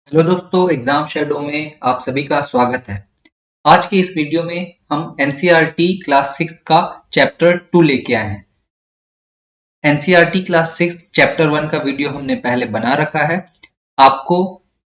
Hello दोस्तों, exam shadow में आप सभी का स्वागत है। आज के इस वीडियो में हम एनसीईआरटी क्लास 6 का चैप्टर 2 लेके आए हैं। एनसीईआरटी क्लास 6 चैप्टर 1 का वीडियो हमने पहले बना रखा है। आपको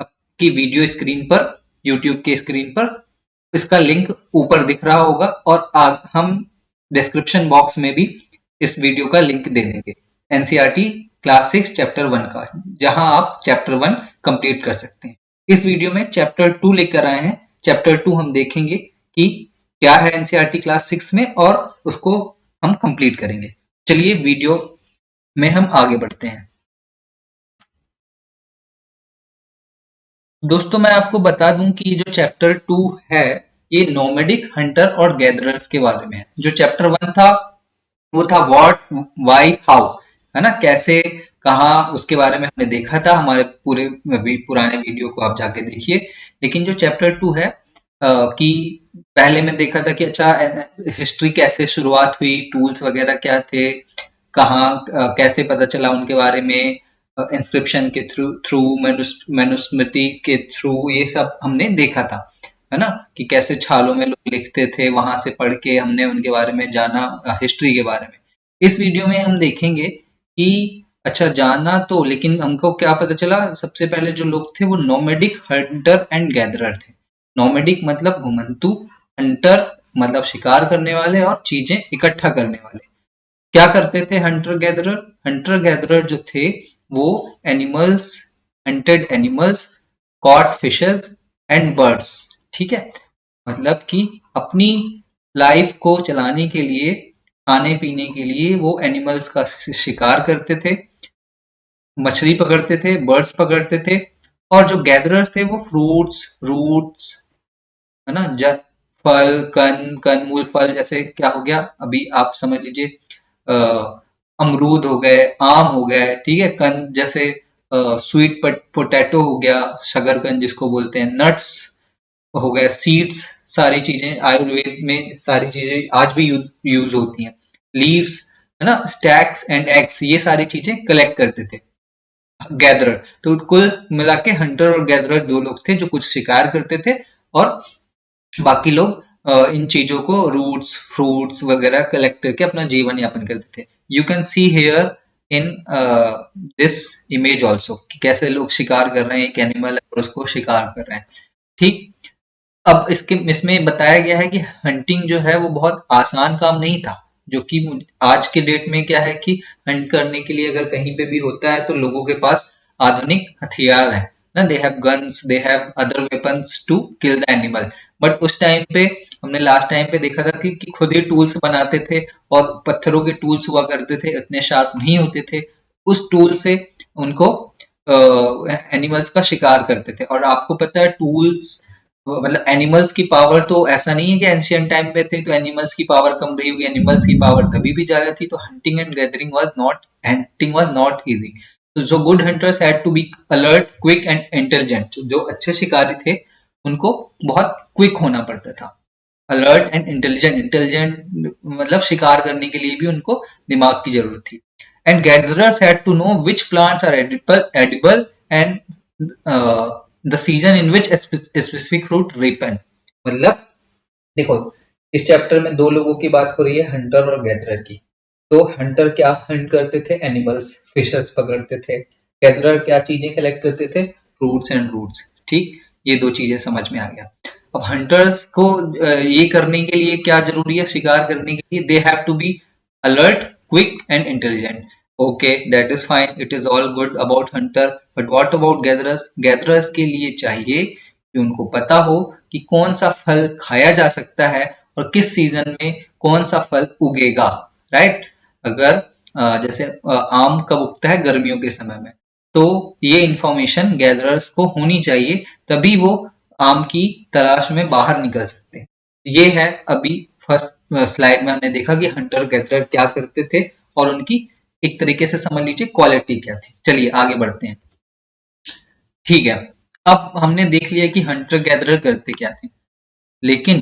आपकी वीडियो स्क्रीन पर, यूट्यूब के स्क्रीन पर इसका लिंक ऊपर दिख रहा होगा और हम डिस्क्रिप्शन बॉक्स में भी इस वीडियो का लिंक दे देंगे। एनसीईआरटी क्लास 6 चैप्टर 1 का, जहां आप चैप्टर 1 कंप्लीट कर सकते हैं। इस वीडियो में चैप्टर 2 लेकर आए हैं। चैप्टर 2 हम देखेंगे कि क्या है एनसीईआरटी क्लास 6 में और उसको हम कंप्लीट करेंगे। चलिए वीडियो में हम आगे बढ़ते हैं। दोस्तों, मैं आपको बता दूं कि ये जो चैप्टर 2 है, ये नोमैडिक हंटर और गैदरर्स के बारे में है। जो चैप्टर 1 था वो था व्हाट, व्हाई, हाउ, है ना, कैसे, कहाँ, उसके बारे में हमने देखा था। हमारे पूरे पुराने वीडियो को आप जाके देखिए। लेकिन जो चैप्टर 2 है कि पहले मैं देखा था कि अच्छा हिस्ट्री कैसे शुरुआत हुई, टूल्स वगैरह क्या थे, कहाँ कैसे पता चला उनके बारे में, इंस्क्रिप्शन के थ्रू थ्रू मनुस्मृति के थ्रू, ये सब हमने देखा था, है ना, कि कैसे छालों में लोग लिखते थे, वहां से पढ़ के हमने उनके बारे में जाना, हिस्ट्री के बारे में। इस वीडियो में हम देखेंगे कि अच्छा जाना तो, लेकिन हमको क्या पता चला। सबसे पहले जो लोग थे वो नोमेडिक हंटर एंड गैदरर थे। नोमेडिक मतलब घुमंतु, हंटर मतलब शिकार करने वाले और चीजें इकट्ठा करने वाले। क्या करते थे हंटर गैदरर? हंटर गैदरर जो थे वो animals, hunted animals, caught fishes and birds, ठीक है। मतलब कि अपनी लाइफ को चलाने के लिए, खाने पीने के लिए वो एनिमल्स का शिकार करते थे, मछली पकड़ते थे, बर्ड्स पकड़ते थे। और जो गैदरर्स थे वो फ्रूट्स, रूट्स, है ना, फल, कंदमूल, फल, जैसे क्या हो गया अभी आप समझ लीजिए, अमरूद हो गए, आम हो गए, ठीक है, कंद जैसे स्वीट पोटैटो हो गया, शकरकंद जिसको बोलते हैं, नट्स हो गए, सीड्स, सारी चीजें आयुर्वेद में सारी चीजें आज भी यूज होती हैं। लीव्स, है ना, स्टैक्स एंड एग्स, ये सारी चीजें कलेक्ट करते थे गैदरर। तो कुल मिला के हंटर और गैदरर दो लोग थे जो कुछ शिकार करते थे और बाकी लोग इन चीजों को, रूट्स, फ्रूट्स वगैरह कलेक्ट करके अपना जीवन यापन करते थे। You can see here in this image also कि कैसे लोग शिकार कर रहे हैं, एक एनिमल है और उसको शिकार कर रहे हैं, ठीक। अब इसके इसमें बताया गया है कि हंटिंग जो है वो बहुत आसान काम नहीं था। जो कि आज के डेट में क्या है कि हंट करने के लिए अगर कहीं पे भी होता है तो लोगों के पास आधुनिक हथियार है ना, they have guns, they have other weapons to kill the animal. But उस टाइम पे हमने लास्ट टाइम पे देखा था कि खुद ही टूल्स बनाते थे और पत्थरों के टूल्स हुआ करते थे, इतने शार्प नहीं होते थे। उस टूल से उनको एनिमल्स का शिकार करते थे। और आपको पता है टूल्स, मतलब एनिमल्स की पावर, तो ऐसा नहीं है कि एंशियंट टाइम पे थे तो एनिमल्स की पावर कम रही होगी, एनिमल्स की पावर तभी भी ज्यादा थी। तो हंटिंग वाज नॉट इजी। तो जो good hunters had to be alert, quick and intelligent. जो अच्छे शिकारी थे उनको बहुत क्विक होना पड़ता था। अलर्ट एंड इंटेलिजेंट, इंटेलिजेंट मतलब शिकार करने के लिए भी उनको दिमाग की जरूरत थी। And gatherers had to know which plants are edible and the season in which specific fruit ripen. मतलब देखो, इस चैप्टर में दो लोगों की बात हो रही है, हंटर और गैदरर की। तो हंटर क्या हंट करते थे? एनिमल्स, फिशेस पकड़ते थे। गैदरर क्या चीजें कलेक्ट करते थे? फ्रूट्स एंड रूट्स, ठीक। ये दो चीजें समझ में आ गया। अब हंटर्स को ये करने के लिए क्या जरूरी है? शिकार करने के लिए they have to be alert, quick and intelligent. Okay, that is fine, it is all good about hunter, but what about gatherers? Gatherers के लिए चाहिए कि उनको पता हो कि कौन सा फल खाया जा सकता है और किस सीजन में कौन सा फल उगेगा, राइट। अगर जैसे आम कब उगता है? गर्मियों के समय में। तो ये इंफॉर्मेशन गैदरर्स को होनी चाहिए, तभी वो आम की तलाश में बाहर निकल सकते हैं। ये है अभी फर्स्ट स्लाइड में हमने देखा कि हंटर गैदरर क्या करते थे और उनकी एक तरीके से समझ लीजिए क्वालिटी क्या थी। चलिए आगे बढ़ते हैं। ठीक है, अब हमने देख लिया कि हंटर गैदरर करते क्या थे, लेकिन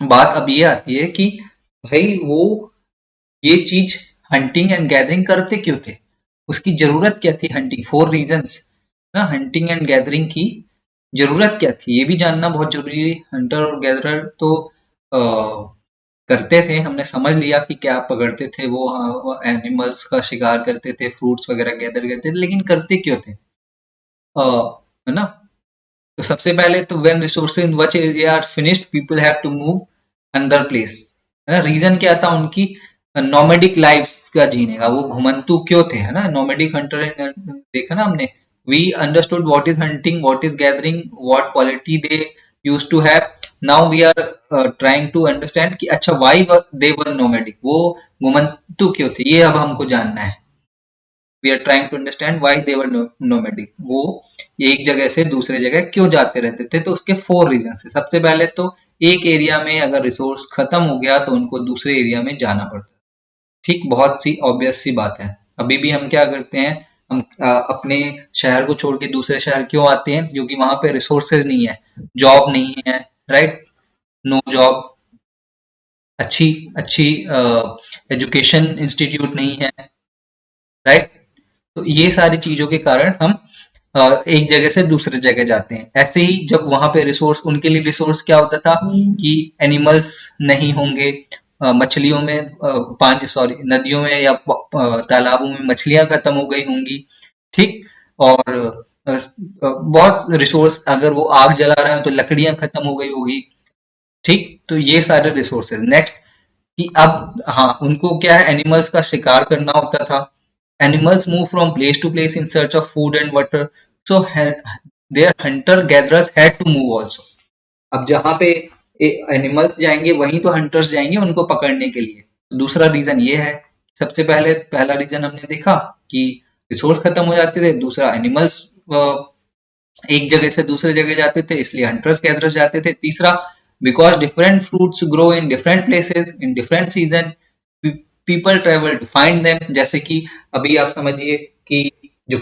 बात अब ये आती है कि भाई वो ये चीज हंटिंग एंड गैदरिंग करते क्यों थे? उसकी जरूरत क्या थी हंटिंग? 4 रीजंस। ना हंटिंग एंड गैदरिंग की जरूरत क्या थी, ये भी जानना बहुत जरूरी है। हंटर और गैदरर तो करते थे, हमने समझ लिया कि क्या पकड़ते थे वो एनिमल्स का शिकार करते थे, फ्रूट्स वगैरह गैदर करते थे, लेकिन करते क्यों थे? अ, है ना? तो सबसे पहले तो when resources in which area are finished people have to move another place, है ना? रीजन क्या था उनकी? नोमेडिक लाइफ्स का जीने का, वो घुमंतु क्यों थे, है ना? नोमेडिक हंटर देखा ना हमने, we understood what is hunting, what is gathering, what quality they used to have. Now we are trying to understand कि अच्छा व्हाई दे वर नोमेडिक, वो घुमंतु क्यों थे, ये अब हमको जानना है। We are trying to understand why they were nomadic, वो एक जगह से दूसरे जगह क्यों जाते रहते थे। तो उसके 4 रीजन है। सबसे पहले तो एक एरिया में अगर रिसोर्स खत्म हो गया तो उनको दूसरे एरिया में जाना पड़ता है। ठीक, बहुत सी ऑब्वियस सी बात है। अभी भी हम क्या करते हैं, हम अपने शहर को छोड़ के दूसरे शहर क्यों आते हैं? क्योंकि वहां पे रिसोर्सेज नहीं है, जॉब नहीं है, राइट? नो जॉब, अच्छी अच्छी एजुकेशन इंस्टीट्यूट नहीं है, राइट? तो ये सारी चीजों के कारण हम एक जगह से दूसरे जगह जाते हैं। ऐसे ही जब वहां पे रिसोर्स, उनके लिए रिसोर्स क्या होता था कि एनिमल्स नहीं होंगे, मछलियों में पानी, सॉरी, नदियों में या तालाबों में मछलियां खत्म हो गई होंगी, ठीक? और बहुत रिसोर्स, अगर वो आग जला रहे हो तो लकड़ियां खत्म हो गई होगी, ठीक? तो ये सारे रिसोर्सेज। नेक्स्ट कि अब हाँ, उनको क्या है, एनिमल्स का शिकार करना होता था। Animals move from place to place in search of food and water, so there hunter gatherers had to move also. अब जहां पे एनिमल्स जाएंगे वहीं तो हंटर्स जाएंगे उनको पकड़ने के लिए। दूसरा रीजन ये है। सबसे पहले पहला रीजन हमने देखा कि रिसोर्स खत्म हो जाते थे, दूसरा एनिमल्स एक जगह से दूसरे जगह जाते थे, इसलिए हंटर्स गैदरर्स जाते थे। तीसरा, because different fruits grow in different places in different season, people travel to find them. जैसे कि अभी आप समझिए कि जो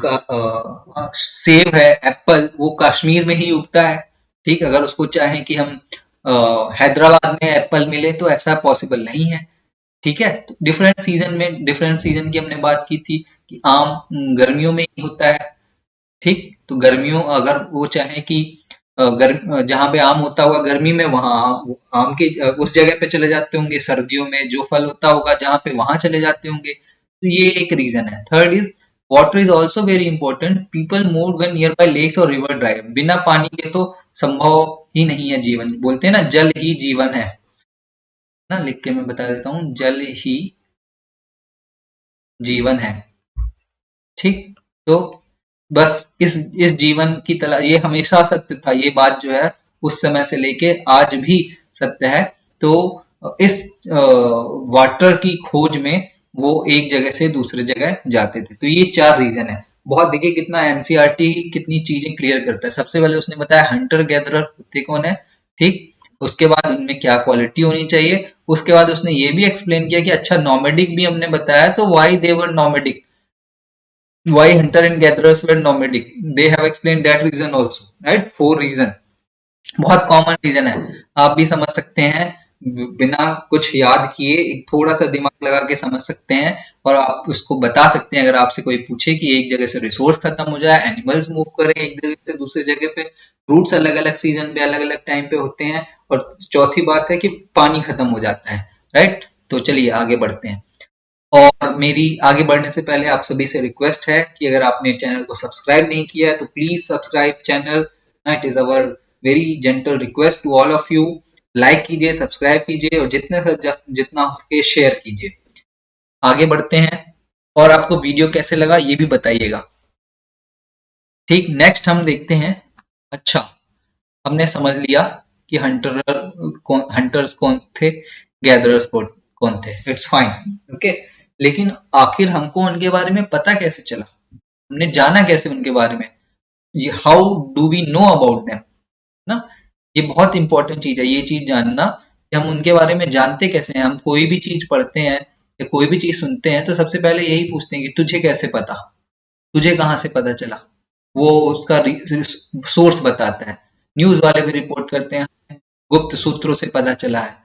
सेब है, एप्पल, वो कश्मीर में ही उगता है, ठीक? अगर उसको चाहें कि हम हैदराबाद में एप्पल मिले तो ऐसा पॉसिबल नहीं है, ठीक है? तो डिफरेंट सीजन में, डिफरेंट सीजन की हमने बात की थी कि आम गर्मियों में ही होता है, ठीक? तो गर्मियों, अगर वो चाहे कि जहां पे आम होता होगा गर्मी में, वहां आम की उस जगह पे चले जाते होंगे। सर्दियों में जो फल होता होगा जहां पे, वहां चले जाते होंगे। तो ये एक रीजन है। Third is water is also very important, people move when near by lakes और रिवर ड्राई। बिना पानी के तो संभव ही नहीं है जीवन। बोलते हैं ना, जल ही जीवन है ना, लिख के मैं बता देता हूँ, जल ही जीवन है, ठीक? तो बस इस जीवन की तलाश, ये हमेशा सत्य था, ये बात जो है उस समय से लेके आज भी सत्य है। तो इस वाटर की खोज में वो एक जगह से दूसरे जगह जाते थे। तो ये 4 रीजन है। बहुत, देखिए कितना एनसीईआरटी कितनी चीजें क्लियर करता है। सबसे पहले उसने बताया हंटर गैदरर होते कौन है, ठीक? उसके बाद उनमें क्या क्वालिटी होनी चाहिए। उसके बाद उसने ये भी एक्सप्लेन किया कि अच्छा, नॉमेडिक भी हमने बताया, तो why they were nomadic, why hunter and gatherers were nomadic, they have explained that reason also, right? 4 reason, बहुत कॉमन रीजन है, आप भी समझ सकते हैं, बिना कुछ याद किए एक थोड़ा सा दिमाग लगा के समझ सकते हैं, और आप उसको बता सकते हैं। अगर आपसे कोई पूछे कि एक जगह से रिसोर्स खत्म हो जाए, एनिमल्स मूव करें एक जगह से दूसरी जगह पे, फ्रूट्स अलग अलग सीजन पे अलग अलग टाइम पे होते हैं, और चौथी बात है कि पानी खत्म हो जाता है, राइट? तो चलिए आगे बढ़ते हैं। और मेरी आगे बढ़ने से पहले आप सभी से रिक्वेस्ट है कि अगर आपने चैनल को सब्सक्राइब नहीं किया है तो please subscribe channel. It is our very gentle request to all of you. Like कीजिए, सब्सक्राइब कीजिए, और जितने से जितना हो सके शेयर कीजिए। आगे बढ़ते हैं, और आपको वीडियो कैसे लगा ये भी बताइएगा, ठीक? नेक्स्ट हम देखते हैं। अच्छा, हमने समझ लिया कि हंटर्स कौन थे, गैदरर्स कौन थे, इट्स फाइन, ओके। लेकिन आखिर हमको उनके बारे में पता कैसे चला, हमने जाना कैसे उनके बारे में, ये how do we know about them ना? ये बहुत इंपॉर्टेंट चीज है, ये चीज जानना कि हम उनके बारे में जानते कैसे हैं। हम कोई भी चीज पढ़ते हैं या कोई भी चीज सुनते हैं तो सबसे पहले यही पूछते हैं कि तुझे कैसे पता, तुझे कहाँ से पता चला? वो उसका सोर्स बताता है। न्यूज वाले भी रिपोर्ट करते हैं, गुप्त सूत्रों से पता चला है,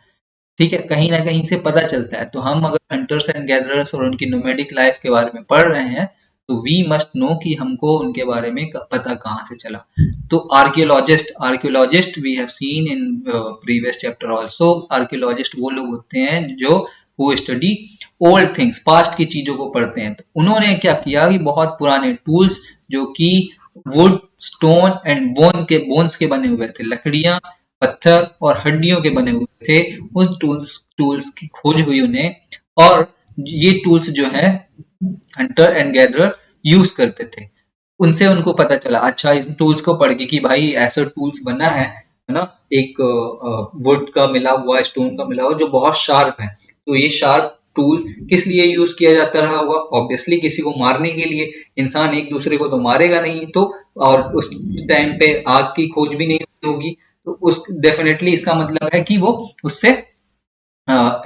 ठीक है, कहीं ना कहीं से पता चलता है। तो हम अगर हंटर्स एंड गैदरर्स और उनकी नोमैडिक लाइफ के बारे में पढ़ रहे हैं तो वी मस्ट नो कि हमको उनके बारे में पता कहाँ से चला। तो archaeologist we have seen in previous chapter also. Archaeologist वो लोग होते हैं जो who study old things, past की चीजों को पढ़ते हैं। तो उन्होंने क्या किया कि बहुत पुराने टूल्स जो कि वुड, स्टोन एंड बोन्स के बने हुए थे, लकड़ियां, पत्थर और हड्डियों के बने हुए थे, उन टूल्स की खोज हुई उन्हें। और ये टूल्स जो है हंटर एंड गैदरर यूज करते थे। उनसे उनको पता चला, अच्छा इन टूल्स को पढ़ के कि भाई ऐसा टूल्स बना है ना, एक वुड का मिला हुआ, स्टोन का मिला हुआ जो बहुत शार्प है। तो ये शार्प टूल किस लिए यूज किया जाता रहा होगा? ऑब्वियसली किसी को मारने के लिए। इंसान एक दूसरे को तो मारेगा नहीं, तो और उस टाइम पे आग की खोज भी नहीं होगी, तो उस डेफिनेटली इसका मतलब है कि वो उससे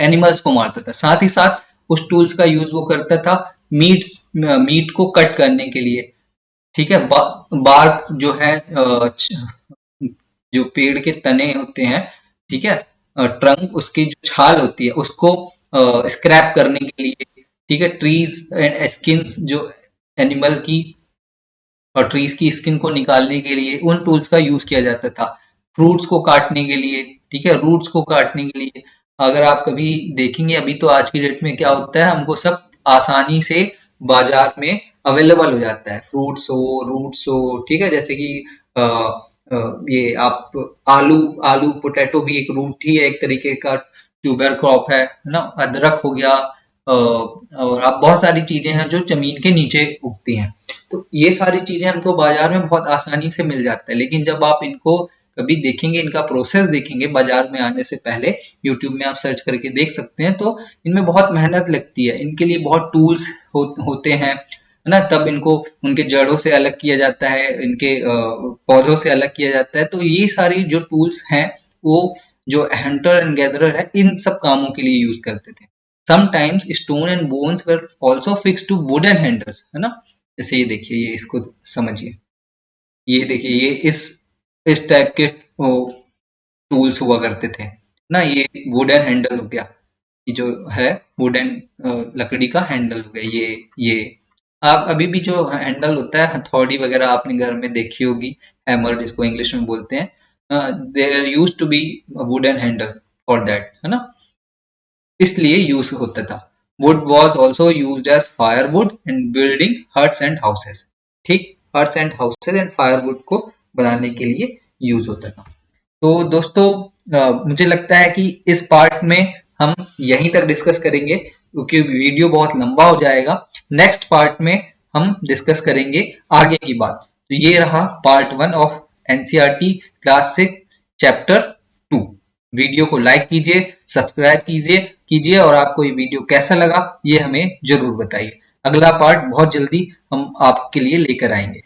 एनिमल्स को मारता था। साथ ही साथ उस टूल्स का यूज वो करता था मीट को कट करने के लिए। ठीक है, बार्क जो है, जो पेड़ के तने होते हैं, ठीक है, ट्रंक, उसकी जो छाल होती है उसको स्क्रैप करने के लिए, ठीक है, ट्रीज एंड स्किन्स जो एनिमल की, और ट्रीज की स्किन को निकालने के लिए उन टूल्स का यूज किया जाता था। फ्रूट्स को काटने के लिए, ठीक है, रूट्स को काटने के लिए। अगर आप कभी देखेंगे, अभी तो आज की डेट में क्या होता है, हमको सब आसानी से बाजार में अवेलेबल हो जाता है, फ्रूट्स हो, रूट्स हो, ठीक है, जैसे कि ये आप आलू आलू पोटैटो भी एक रूट ही है, एक तरीके का ट्यूबर क्रॉप है ना। अदरक हो गया, और आप बहुत सारी चीजें हैं जो जमीन के नीचे उगती हैं। तो ये सारी चीजें हमको बाजार में बहुत आसानी से मिल जाता है, लेकिन जब आप इनको कभी देखेंगे, इनका प्रोसेस देखेंगे बाजार में आने से पहले, यूट्यूब में आप सर्च करके देख सकते हैं, तो इनमें बहुत मेहनत लगती है, इनके लिए बहुत टूल्स होते हैं, है ना। तब इनको उनके जड़ों से अलग किया जाता है, इनके पौधों से अलग किया जाता है। तो ये सारी जो टूल्स हैं वो जो हंटर एंड गैदरर है इन सब कामों के लिए यूज करते थे। Sometimes stone and bones were also fixed to wooden handles, है ना। जैसे ये देखिए, ये इसको समझिए, ये देखिए, ये इस टाइप के टूल्स हुआ करते थे ना। ये वुडन हैंडल हो गया, ये जो है वुडन लकड़ी का हैंडल हो गया। ये आप अभी भी जो हैंडल होता है, हथौड़ी वगैरह आपने घर में देखी होगी, हैमर जिसको इंग्लिश में बोलते हैं, there used to be wooden handle for that, है ना। इसलिए यूज होता था। Wood was also use as firewood in building huts and houses. ठीक, huts and houses and firewood को बनाने के लिए यूज होता था। तो दोस्तों, मुझे लगता है कि इस पार्ट में हम यहीं तक डिस्कस करेंगे, क्योंकि वीडियो बहुत लंबा हो जाएगा। नेक्स्ट पार्ट में हम डिस्कस करेंगे आगे की बात। तो ये रहा part 1 of NCERT class 6 chapter 2। Video को लाइक कीजिए, सब्सक्राइब कीजिए और आपको ये वीडियो कैसा लगा ये हमें जरूर बताइए। अगला पार्ट बहुत जल्दी हम आपके लिए लेकर आएंगे।